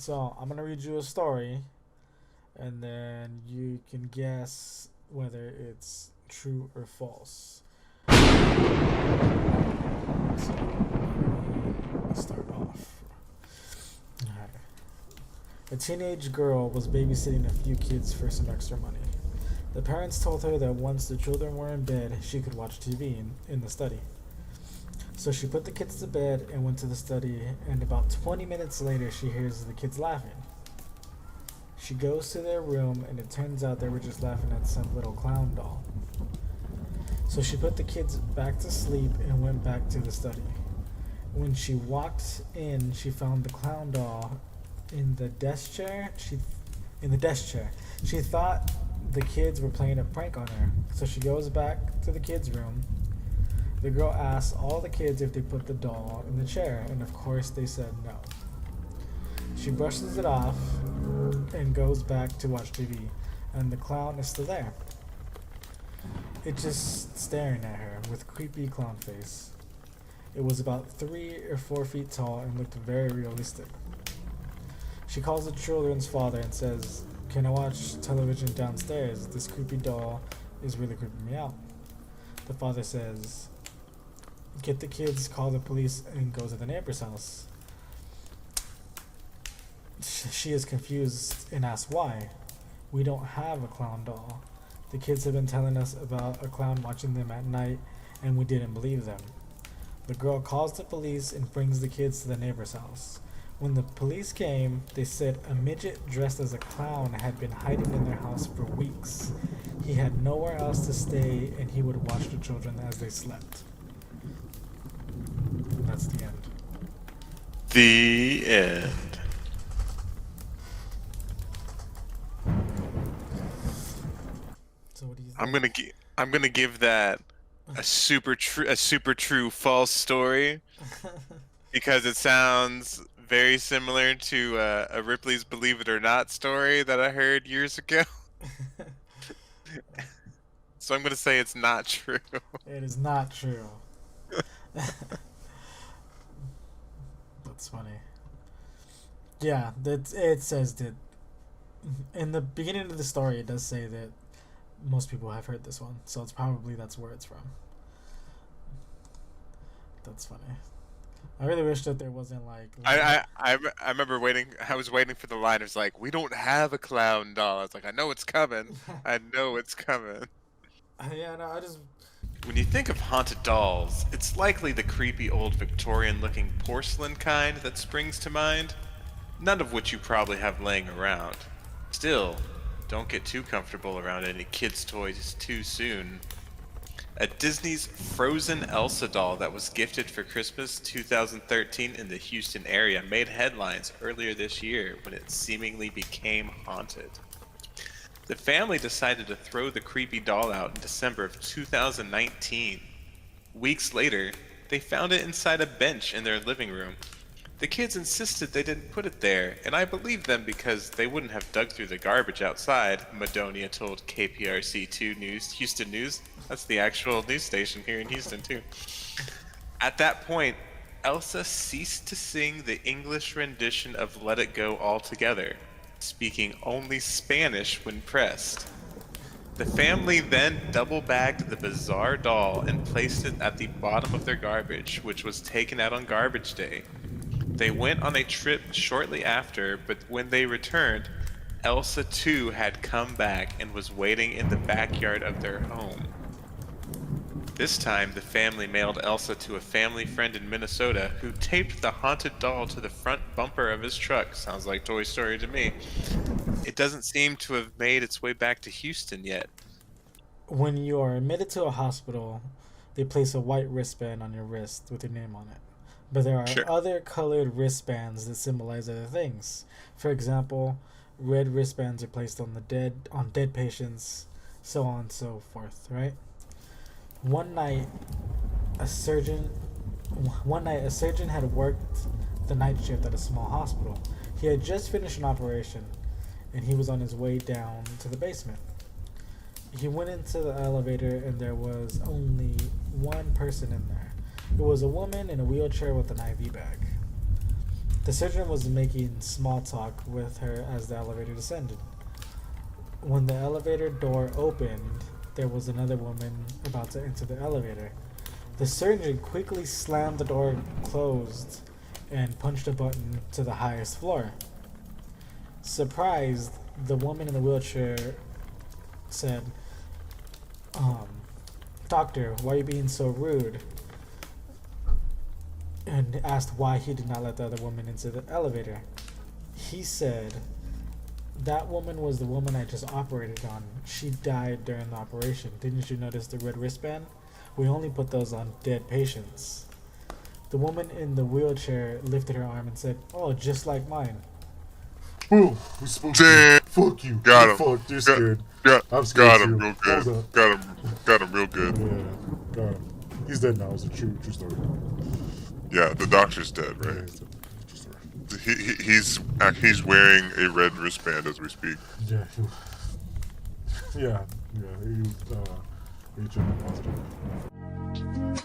So I'm gonna read you a story, and then you can guess whether it's true or false. So let's start off. Alright. A teenage girl was babysitting a few kids for some extra money. The parents told her that once the children were in bed, she could watch TV in the study. So she put the kids to bed and went to the study, and about 20 minutes later, she hears the kids laughing. She goes to their room, and it turns out they were just laughing at some little clown doll. So she put the kids back to sleep and went back to the study. When she walked in, she found the clown doll in the desk chair. She thought the kids were playing a prank on her, so she goes back to the kids' room. The girl asks all the kids if they put the doll in the chair, and of course they said no. She brushes it off and goes back to watch TV, and the clown is still there. It's just staring at her with creepy clown face. It was about 3 or 4 feet tall and looked very realistic. She calls the children's father and says, "Can I watch television downstairs? This creepy doll is really creeping me out." The father says, "Get the kids, call the police, and go to the neighbor's house." She is confused and asks why. "We don't have a clown doll. The kids have been telling us about a clown watching them at night, and we didn't believe them." The girl calls the police and brings the kids to the neighbor's house. When the police came, they said a midget dressed as a clown had been hiding in their house for weeks. He had nowhere else to stay, and he would watch the children as they slept. That's the end. The end. So what do you think? I'm gonna give that a super true false story because it sounds very similar to a Ripley's Believe It or Not story that I heard years ago. So I'm gonna say it's not true. It is not true. That's funny. Yeah, it says that in the beginning of the story. It does say that most people have heard this one, so that's where it's from. That's funny. I really wish that there wasn't like. I remember waiting. I was waiting for the line. It was like, "We don't have a clown doll." I was like, "I know it's coming. I know it's coming." Yeah, no, I just. When you think of haunted dolls, it's likely the creepy old Victorian-looking porcelain kind that springs to mind, none of which you probably have laying around. Still, don't get too comfortable around any kids' toys too soon. A Disney's Frozen Elsa doll that was gifted for Christmas 2013 in the Houston area made headlines earlier this year when it seemingly became haunted. The family decided to throw the creepy doll out in December of 2019. Weeks later, they found it inside a bench in their living room. The kids insisted they didn't put it there, and I believed them because they wouldn't have dug through the garbage outside, Madonia told KPRC2 News, Houston News. That's the actual news station here in Houston, too. At that point, Elsa ceased to sing the English rendition of Let It Go altogether, speaking only Spanish when pressed. The family then double-bagged the bizarre doll and placed it at the bottom of their garbage, which was taken out on garbage day. They went on a trip shortly after, but when they returned, Elsa too had come back and was waiting in the backyard of their home. This time, the family mailed Elsa to a family friend in Minnesota who taped the haunted doll to the front bumper of his truck. Sounds like Toy Story to me. It doesn't seem to have made its way back to Houston yet. When you are admitted to a hospital, they place a white wristband on your wrist with your name on it. But there are Sure. other colored wristbands that symbolize other things. For example, red wristbands are placed on dead patients, so on and so forth, right? One night, a surgeon had worked the night shift at a small hospital. He had just finished an operation, and he was on his way down to the basement. He went into the elevator, and there was only one person in there. It was a woman in a wheelchair with an IV bag. The surgeon was making small talk with her as the elevator descended. When the elevator door opened, there was another woman about to enter the elevator. The surgeon quickly slammed the door closed and punched a button to the highest floor. Surprised, the woman in the wheelchair said, Doctor, why are you being so rude? And asked why he did not let the other woman into the elevator. He said, that woman was the woman I just operated on. She died during the operation. Didn't you notice the red wristband? We only put those on dead patients. The woman in the wheelchair lifted her arm and said, oh, just like mine. Boom! We spooked you. Damn. Fuck you. Got You're him. fucked. You're scared. I'm scared Got him too. real good. Hold up. Got him real good. Yeah, got him. He's dead now. It's a true story. Yeah, the doctor's dead, Yeah, right? it's a true story. He's wearing a red wristband as we speak. Yeah. Yeah. He was, agent positive.